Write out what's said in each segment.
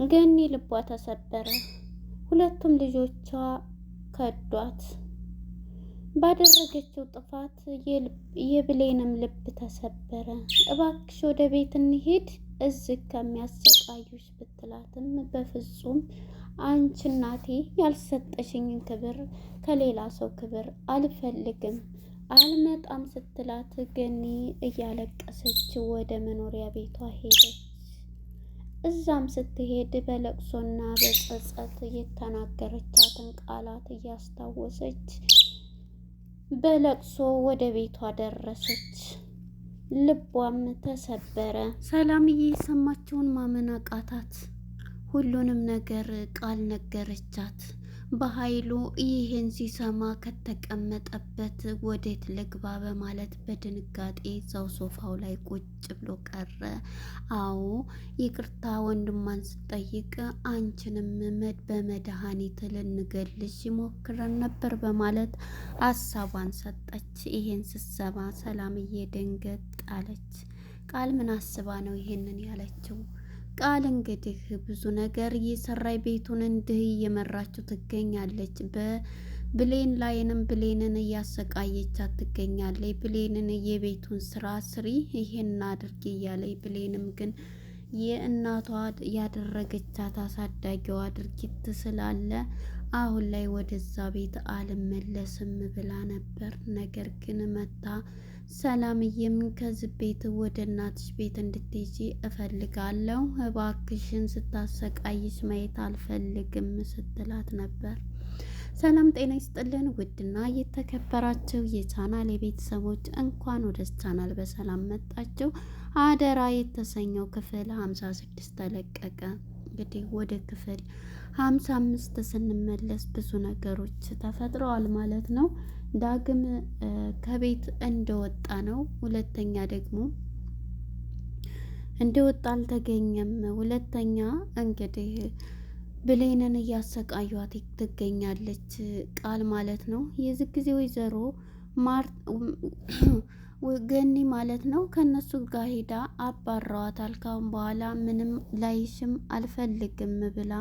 ገኒ ልቧ ተሰበረ። ሁለቱም ልጆቿ ከዷት። ባደረገችው ጥፋት የብሌንም ልብ ተሰበረ። እባክሽ ወደ ቤት እንሂድ እዚህ ከሚያሰቃዩሽ ብትላትም በፍጹም አንቺ እናቴ ያልሰጠሽኝን ክብር ከሌላ ሰው ክብር አልፈልግም አልመጣም ስትላት ገኒ እያለቀሰች ወደ መኖሪያ ቤቷ ሄደች። እዛም ስትሄድ በለቅሶና በጸጸት የተናገረቻትን ቃላት እያስታወሰች በለቅሶ ወደ ቤቷ ደረሰች። ልቧም ተሰበረ። ሰላምዬ የሰማችውን ማመን አቃታት። ሁሉንም ነገር ቃል ነገረቻት። በኃይሉ ይህን ሲሰማ ከተቀመጠበት ወዴት ልግባ በማለት በድንጋጤ እዛው ሶፋው ላይ ቁጭ ብሎ ቀረ። አዎ ይቅርታ ወንድሟን ስጠይቅ አንቺንም በመድኃኒት ልንገልሽ ሞክረን ነበር በማለት ሀሳቧን ሰጠች። ይሄን ስትሰማ ሰላምዬ ደንገጥ አለች። ቃል ምን አስባ ነው ይሄንን ያለችው? ቃል እንግዲህ ብዙ ነገር እየሰራይ ቤቱን እንዲህ እየመራችው ትገኛለች። በብሌን ላይንም ብሌንን እያሰቃየቻት ትገኛለች። ብሌንን የቤቱን ስራ ስሪ ይሄን አድርጊ እያለች ብሌንም ግን የእናቷ ያደረገቻት አሳዳጊዋ ድርጊት ስላለ አሁን ላይ ወደዛ ቤት አልመለስም ብላ ነበር። ነገር ግን መታ ሰላምዬም ከዚህ ቤት ወደ እናትሽ ቤት እንድትሄጂ እፈልጋለሁ፣ እባክሽን ስታሰቃይሽ ማየት አልፈልግም ስትላት ነበር። ሰላም ጤና ይስጥልን ውድና የተከበራችሁ የቻናል የቤተሰቦች እንኳን ወደ ቻናል በሰላም መጣችሁ። አደራ የተሰኘው ክፍል 56 ተለቀቀ። እንግዲህ ወደ ክፍል 55 ስንመለስ ብዙ ነገሮች ተፈጥረዋል ማለት ነው። ዳግም ከቤት እንደወጣ ነው። ሁለተኛ ደግሞ እንደወጣ አልተገኘም። ሁለተኛ እንግዲህ ብሌንን እያሰቃዩት ትገኛለች ቃል ማለት ነው። የዚህ ጊዜ ወይዘሮ ገኒ ማለት ነው ከነሱ ጋር ሄዳ አባረዋታል። ካሁን በኋላ ምንም ላይሽም አልፈልግም ብላ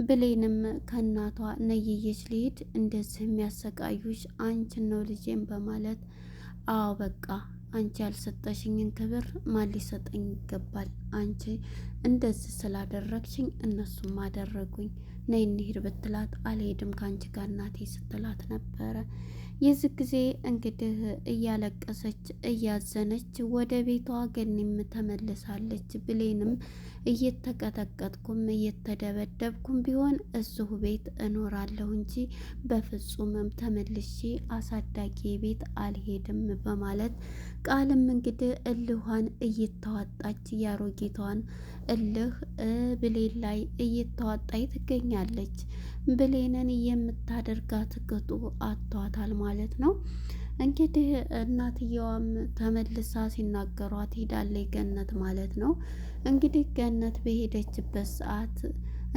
ብሌንም ከእናቷ ነይየች ልሂድ እንደዚህ የሚያሰቃዩሽ አንቺን ነው ልጄም በማለት አዎ በቃ አንቺ ያልሰጠሽኝን ክብር ማን ሊሰጠኝ ይገባል? አንቺ እንደዚህ ስላደረግሽኝ እነሱም አደረጉኝ፣ ነይ እንሂድ ብትላት አልሄድም ከአንቺ ጋር እናቴ ስትላት ነበረ። የዚህ ጊዜ እንግዲህ እያለቀሰች እያዘነች ወደ ቤቷ ገኒም ተመልሳለች። ብሌንም እየተቀጠቀጥኩም እየተደበደብኩም ቢሆን እዚሁ ቤት እኖራለሁ እንጂ በፍጹምም ተመልሼ አሳዳጊ ቤት አልሄድም በማለት ቃልም እንግዲህ እልኋን እየተዋጣች ያሮጌቷን እልህ ብሌን ላይ እየተዋጣች ትገኛለች። ብሌንን የምታደርጋት ቅጡ አጥቷታል ማለት ነው። እንግዲህ እናትየዋም ተመልሳ ሲናገሯት ሄዳለች ገነት ማለት ነው። እንግዲህ ገነት በሄደችበት ሰዓት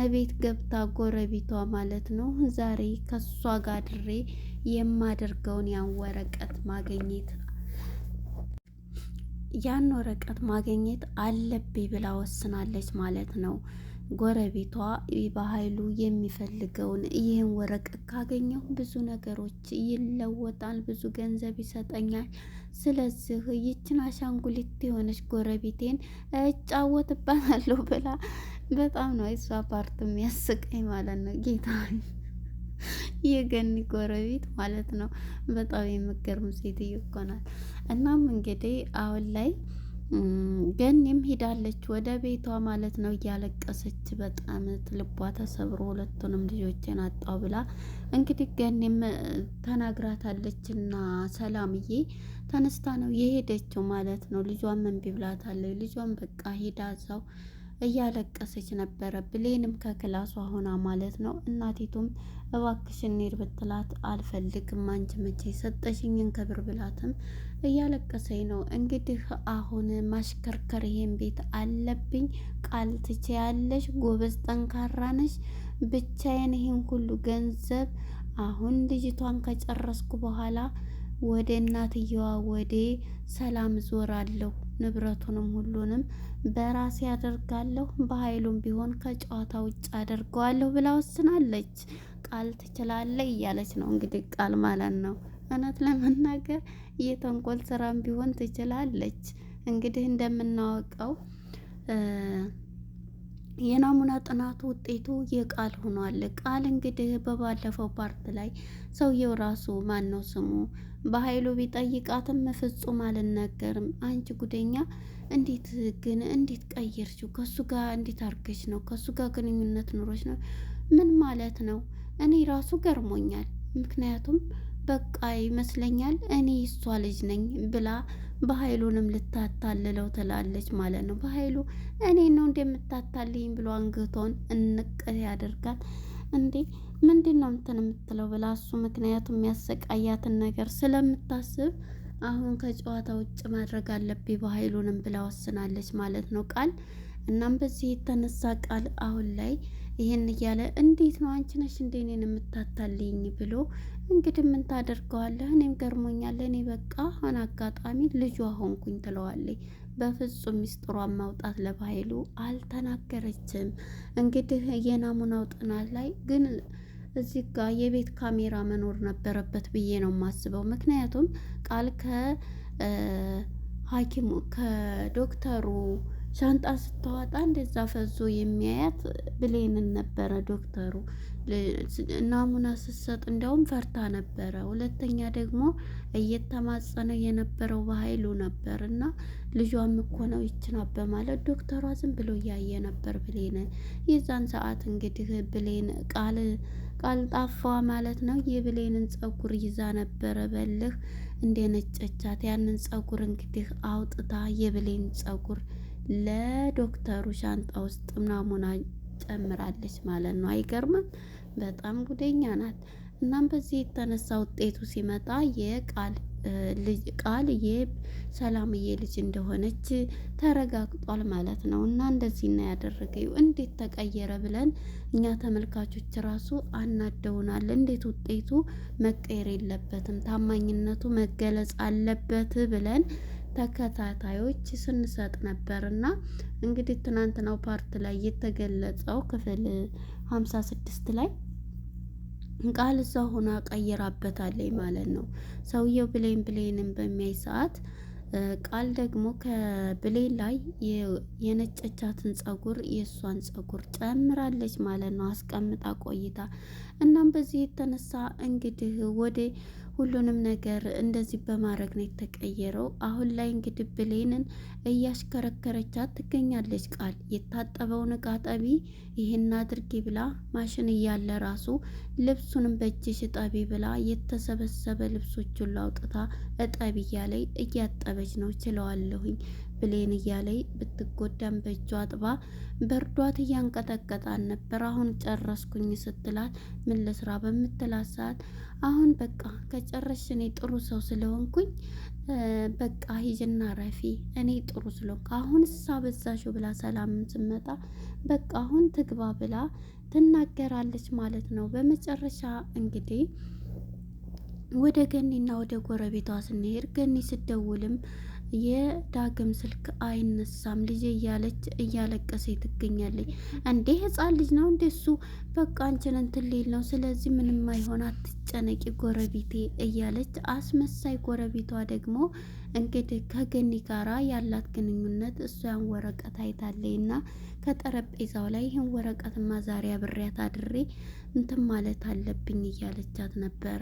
እቤት ገብታ ጎረቤቷ ማለት ነው ዛሬ ከሷ ጋር ድሬ የማደርገውን ያን ወረቀት ማግኘት አለብኝ ብላ ወስናለች ማለት ነው። ጎረቤቷ በኃይሉ የሚፈልገውን ይህን ወረቀት ካገኘው ብዙ ነገሮች ይለወጣል፣ ብዙ ገንዘብ ይሰጠኛል። ስለዚህ ይችን አሻንጉሊት የሆነች ጎረቤቴን እጫወትባታለሁ ብላ በጣም ነው እሷ ፓርት የሚያስቀኝ ማለት ነው። ጌታ የገኒ ጎረቤት ማለት ነው። በጣም የምትገርም ሴትዮ እኮ ናት። እናም እንግዲህ አሁን ላይ ገኒም ሄዳለች ወደ ቤቷ ማለት ነው። እያለቀሰች በጣም ልቧ ተሰብሮ ሁለቱንም ልጆችን አጣው ብላ እንግዲህ ገኒም ተናግራታለች። እና ሰላምዬ ተነስታ ነው የሄደችው ማለት ነው። ልጇን እምቢ ብላታለች። ልጇን በቃ ሄዳ እዛው እያለቀሰች ነበረ። ብሌንም ከክላሷ ሆና ማለት ነው። እናቲቱም እባክሽ እንሂድ ብትላት አልፈልግም አንቺ መቼ ሰጠሽኝን ክብር ብላትም እያለቀሰኝ ነው። እንግዲህ አሁን ማሽከርከር ይሄን ቤት አለብኝ። ቃል ትችያለሽ፣ ጎበዝ ጠንካራ ነሽ። ብቻዬን ይሄን ሁሉ ገንዘብ አሁን ልጅቷን ከጨረስኩ በኋላ ወደ እናትየዋ ወደ ሰላም ዞራለሁ ንብረቱንም ሁሉንም በራሴ አደርጋለሁ፣ በኃይሉም ቢሆን ከጨዋታ ውጭ አደርገዋለሁ ብላ ወስናለች። ቃል ትችላለች እያለች ነው እንግዲህ ቃል ማለት ነው። እውነት ለመናገር የተንኮል ስራም ቢሆን ትችላለች። እንግዲህ እንደምናወቀው የናሙና ጥናቱ ውጤቱ የቃል ሆኗል። ቃል እንግዲህ በባለፈው ፓርት ላይ ሰውየው ራሱ ማን ነው ስሙ በኃይሉ ቢጠይቃትም ፍጹም አልናገርም፣ አንቺ ጉደኛ፣ እንዴት ቀየርሽው? ከሱ ጋር እንዴት አርገሽ ነው? ከሱ ጋር ግንኙነት ኑሮች ነው? ምን ማለት ነው? እኔ ራሱ ገርሞኛል። ምክንያቱም በቃ ይመስለኛል እኔ እሷ ልጅ ነኝ ብላ በኃይሉንም ልታታልለው ትላለች ማለት ነው። በኃይሉ እኔ ነው እንደምታታልኝ ብሎ አንገቷን እንቅ ያደርጋል። እንዴ ምንድን ነው እንትን የምትለው ብላ እሱ ምክንያቱም የሚያሰቃያትን ነገር ስለምታስብ አሁን ከጨዋታ ውጭ ማድረግ አለብኝ በኃይሉንም ብላ ወስናለች ማለት ነው ቃል። እናም በዚህ የተነሳ ቃል አሁን ላይ ይህን እያለ እንዴት ነው አንቺ ነሽ እንዴ እኔን የምታታልኝ ብሎ እንግዲህ ምን ታደርገዋለህ? እኔም ገርሞኛል። እኔ በቃ አሁን አጋጣሚ ልጇ ሆንኩኝ ትለዋለች። በፍጹም ሚስጥሯን ማውጣት ለባህሉ አልተናገረችም። እንግዲህ የናሙናው ጥናት ላይ ግን እዚህ ጋር የቤት ካሜራ መኖር ነበረበት ብዬ ነው የማስበው። ምክንያቱም ቃል ከሐኪሙ ከዶክተሩ ሻንጣ ስታወጣ እንደዛ ፈዞ የሚያያት ብሌንን ነበረ። ዶክተሩ ናሙና ስትሰጥ እንዲያውም ፈርታ ነበረ። ሁለተኛ ደግሞ እየተማጸነ የነበረው በኃይሉ ነበር እና ልጇም እኮ ነው ይችናት በማለት ዶክተሯ ዝም ብሎ እያየ ነበር ብሌንን። የዛን ሰዓት እንግዲህ ብሌን ቃል ጣፋ ማለት ነው የብሌንን ፀጉር ይዛ ነበረ በልህ እንደነጨቻት። ያንን ፀጉር እንግዲህ አውጥታ የብሌን ፀጉር ለዶክተሩ ሻንጣ ውስጥ ናሙና ጨምራለች ማለት ነው። አይገርምም? በጣም ጉደኛ ናት። እናም በዚህ የተነሳ ውጤቱ ሲመጣ ቃል የሰላምዬ ልጅ እንደሆነች ተረጋግጧል ማለት ነው። እና እንደዚህ ነው ያደረገው። እንዴት ተቀየረ ብለን እኛ ተመልካቾች ራሱ አናደውናል። እንዴት ውጤቱ መቀየር የለበትም ታማኝነቱ መገለጽ አለበት ብለን ተከታታዮች ስንሰጥ ነበር። እና እንግዲህ ትናንትናው ፓርት ላይ የተገለጸው ክፍል 56 ላይ ቃል እዛ ሆና ቀይራበታለች ማለት ነው። ሰውየው ብሌንን በሚያይ ሰዓት ቃል ደግሞ ከብሌን ላይ የነጨቻትን ፀጉር የእሷን ፀጉር ጨምራለች ማለት ነው አስቀምጣ ቆይታ። እናም በዚህ የተነሳ እንግዲህ ወደ ሁሉንም ነገር እንደዚህ በማድረግ ነው የተቀየረው። አሁን ላይ እንግዲህ ብሌንን እያሽከረከረቻት ትገኛለች። ቃል የታጠበውን እቃ ጠቢ፣ ይህን አድርጊ ብላ ማሽን እያለ ራሱ ልብሱንም በእጅሽ እጠቢ ብላ የተሰበሰበ ልብሶቹን ላውጥታ እጠቢ እያለይ እያጠበች ነው። ችለዋለሁኝ ብሌን እያለይ ብትጎዳም በእጇ አጥባ በርዷት እያንቀጠቀጣን ነበር። አሁን ጨረስኩኝ ስትላት ምን ልስራ በምትላት ሰዓት አሁን በቃ ከጨረሽ እኔ ጥሩ ሰው ስለሆንኩኝ በቃ ሂጅና ረፊ እኔ ጥሩ ስለሆንኩ አሁን ሳበዛሽው ብላ ሰላምን ስመጣ በቃ አሁን ትግባ ብላ ትናገራለች ማለት ነው። በመጨረሻ እንግዲህ ወደ ገኒና ወደ ጎረቤቷ ስንሄድ ገኒ ስደውልም የዳግም ስልክ አይነሳም ልጄ እያለች እያለቀሰ ትገኛለች። እንዴ ህፃን ልጅ ነው እንደሱ በቃ አንቺን እንትን ሊል ነው፣ ስለዚህ ምንም አይሆን አትጨነቂ ጎረቤቴ እያለች አስመሳይ ጎረቤቷ ደግሞ እንግዲህ ከገኒ ጋራ ያላት ግንኙነት እሷ ያን ወረቀት አይታለች እና ከጠረጴዛው ላይ ይህን ወረቀትማ ዛሬ አብሬያት አድሬ እንትን ማለት አለብኝ እያለቻት ነበረ።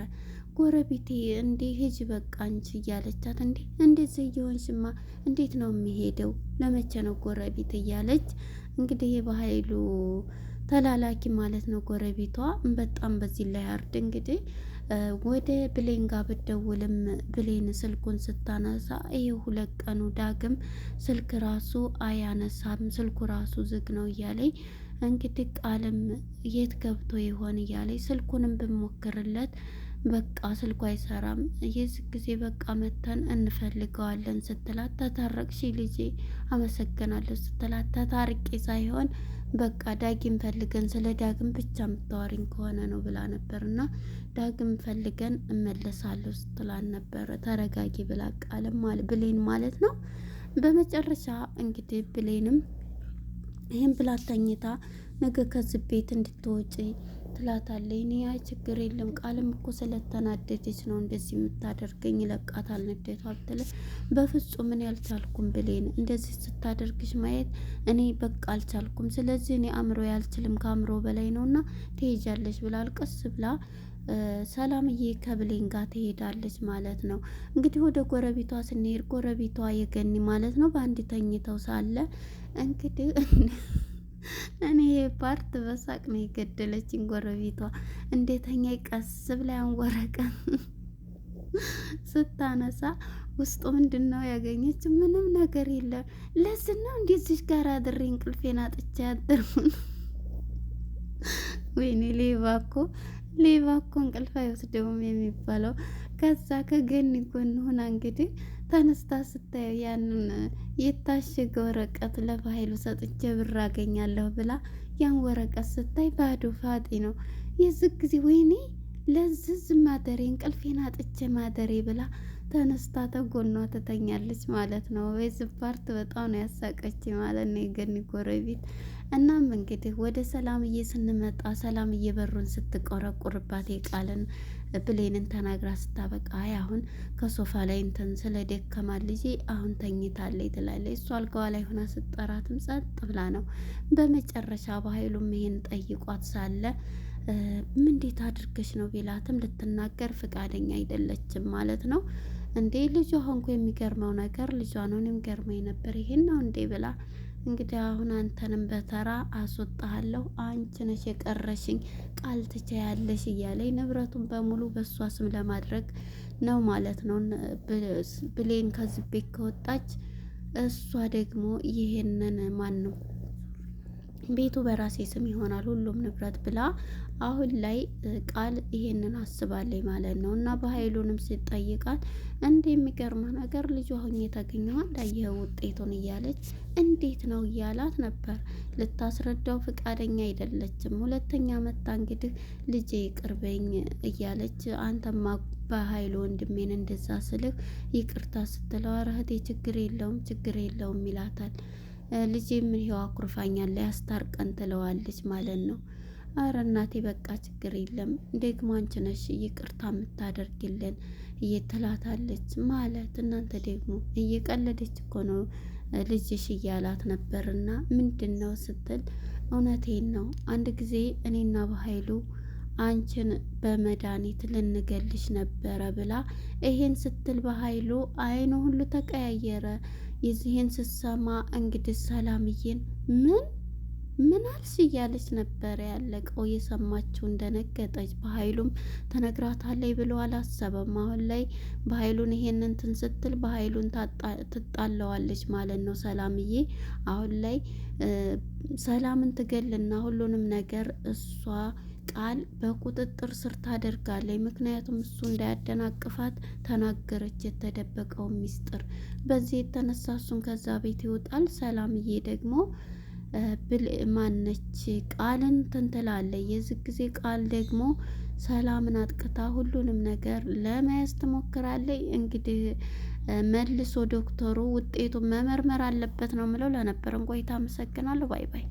ጎረቤቴ እንዴ ሂጂ በቃ አንቺ እያለቻት እንዴ እንደዚህ እየሆንሽማ እንዴት ነው የሚሄደው? ለመቼ ነው ጎረቤት እያለች እንግዲህ በኃይሉ ተላላኪ ማለት ነው ጎረቤቷ በጣም በዚህ ላይ አርድ እንግዲህ ወደ ብሌን ጋር ብደውልም ብሌን ስልኩን ስታነሳ ይሄ 2 ቀኑ ዳግም ስልክ ራሱ አያነሳም፣ ስልኩ ራሱ ዝግ ነው እያለኝ እንግዲህ ቃልም የት ገብቶ ይሆን እያለኝ ስልኩንም ብሞክርለት በቃ ስልኩ አይሰራም። የዚህ ጊዜ በቃ መተን እንፈልገዋለን ስትላት ተታረቅሽ ልጄ አመሰግናለሁ ስትላት ተታርቄ ሳይሆን በቃ ዳግም ፈልገን ስለ ዳግም ብቻ የምታወሪኝ ከሆነ ነው ብላ ነበርና ዳግም ፈልገን እመለሳለሁ ስትላት ነበረ። ተረጋጊ ብላ ቃልም ብሌን ማለት ነው። በመጨረሻ እንግዲህ ብሌንም ይህን ብላ ተኝታ ነገ ከዚህ ቤት እንድትወጪ ትላታለች። እኔ አይ ችግር የለም ቃልም እኮ ስለተናደደች ነው እንደዚህ የምታደርገኝ ይለቃታል ንዴቷ ብትል በፍጹም እኔ አልቻልኩም ብሌን እንደዚህ ስታደርግሽ ማየት እኔ በቃ አልቻልኩም። ስለዚህ እኔ አእምሮ አልችልም ከአእምሮ በላይ ነውና ትሄጃለሽ ብላ አልቀስ ብላ ሰላምዬ ከብሌን ጋር ትሄዳለች ማለት ነው። እንግዲህ ወደ ጎረቤቷ ስንሄድ ጎረቤቷ የገኒ ማለት ነው በአንድ ተኝተው ሳለ እንግዲህ እኔ ፓርት በሳቅ ነው የገደለችኝ። ጎረቤቷ እንዴተኛ ቀስ ብላ ያን ወረቀት ስታነሳ ውስጡ ምንድን ነው ያገኘች? ምንም ነገር የለም። ለዚህ ነው እንደዚህ ጋር አድሬ እንቅልፌን አጥቼ ያደርኩት። ወይኔ ሌባ እኮ እንቅልፍ አይወስደውም የሚባለው። ከዛ ከገኒ ጎን ሆና እንግዲህ ተነስታ ስታየው ያንን የታሸገ ወረቀት ለባህሉ ሰጥቼ ብር አገኛለሁ ብላ ያን ወረቀት ስታይ ባዶ ፋጤ ነው። የዚህ ጊዜ ወይኔ ለዝዝ ማደሬ እንቅልፌን አጥቼ ማደሬ ብላ ተነስታ ተጎኗ ትተኛለች ማለት ነው። በዚህ ፓርት በጣም ነው ያሳቀች ማለት ነው የገኒ ጎረቤት። እናም እንግዲህ ወደ ሰላምዬ ስንመጣ ሰላምዬ በሩን ስትቆረቁርባት የቃልን ብሌንን ተናግራ ስታበቃ አሁን ከሶፋ ላይ እንትን ስለደከማል ልጄ አሁን ተኝታለች ትላለች። እሷ አልጋዋ ላይ ሆና ስትጠራትም ጸጥ ብላ ነው። በመጨረሻ በኃይሉም ይሄን ጠይቋት ሳለ እንዴት አድርገሽ ነው ቢላትም ልትናገር ፍቃደኛ አይደለችም ማለት ነው። እንዴ ልጇ ሆንኩ የሚገርመው ነገር ልጇ ነው እኔም ገርመኝ ነበር ይሄን ነው እንዴ ብላ እንግዲህ አሁን አንተንም በተራ አስወጣሃለሁ አንቺ ነሽ የቀረሽኝ ቃል ትቻያለሽ እያለኝ ንብረቱን በሙሉ በእሷ ስም ለማድረግ ነው ማለት ነው። ብሌን ከዚህ ቤት ከወጣች እሷ ደግሞ ይሄንን ማን ነው ቤቱ በራሴ ስም ይሆናል ሁሉም ንብረት ብላ አሁን ላይ ቃል ይሄንን አስባለች ማለት ነው። እና በኃይሉንም ሲጠይቃት እንደ የሚገርመው ነገር ልጇ ሆኜ የተገኘው እንዳየኸው ውጤቱን እያለች እንዴት ነው እያላት ነበር። ልታስረዳው ፍቃደኛ አይደለችም። ሁለተኛ መታ እንግዲህ ልጄ ይቅርበኝ እያለች አንተማ በኃይሉ ወንድሜን እንደዛ ስልህ ይቅርታ ስትለው ኧረ እህቴ ችግር የለውም ይላታል። ልጄ ምን ይኸው አኩርፋኛል ያስታርቀን ትለዋለች ማለት ነው። አረ እናቴ በቃ ችግር የለም ደግሞ አንቺ ነሽ ይቅርታ የምታደርግልን እየትላታለች ማለት እናንተ ደግሞ እየቀለደች እኮ ነው ልጅሽ እያላት ነበርና ምንድን ነው ስትል እውነቴን ነው አንድ ጊዜ እኔና በኃይሉ አንቺን በመድኃኒት ልንገልሽ ነበረ ብላ ይሄን ስትል በኃይሉ አይኑ ሁሉ ተቀያየረ። የዚህን ስትሰማ እንግዲህ ሰላምዬን ምን አልሽ እያለች ነበረ ያለቀው። የሰማችው እንደነገጠች በኃይሉም ተነግራታለች ብሎ አላሰበም። አሁን ላይ በኃይሉን ይሄንን እንትን ስትል በኃይሉን ትጣለዋለች ማለት ነው። ሰላምዬ አሁን ላይ ሰላምን ትገልና ሁሉንም ነገር እሷ ቃል በቁጥጥር ስር ታደርጋለች። ምክንያቱም እሱ እንዳያደናቅፋት ተናገረች የተደበቀው ሚስጥር። በዚህ የተነሳ እሱን ከዛ ቤት ይወጣል። ሰላምዬ ደግሞ ማነች ቃልን ትንትላለች። የዚህ ጊዜ ቃል ደግሞ ሰላምን አጥቅታ ሁሉንም ነገር ለመያዝ ትሞክራለች። እንግዲህ መልሶ ዶክተሩ ውጤቱን መመርመር አለበት ነው ምለው። ለነበረን ቆይታ አመሰግናለሁ። ባይ ባይ።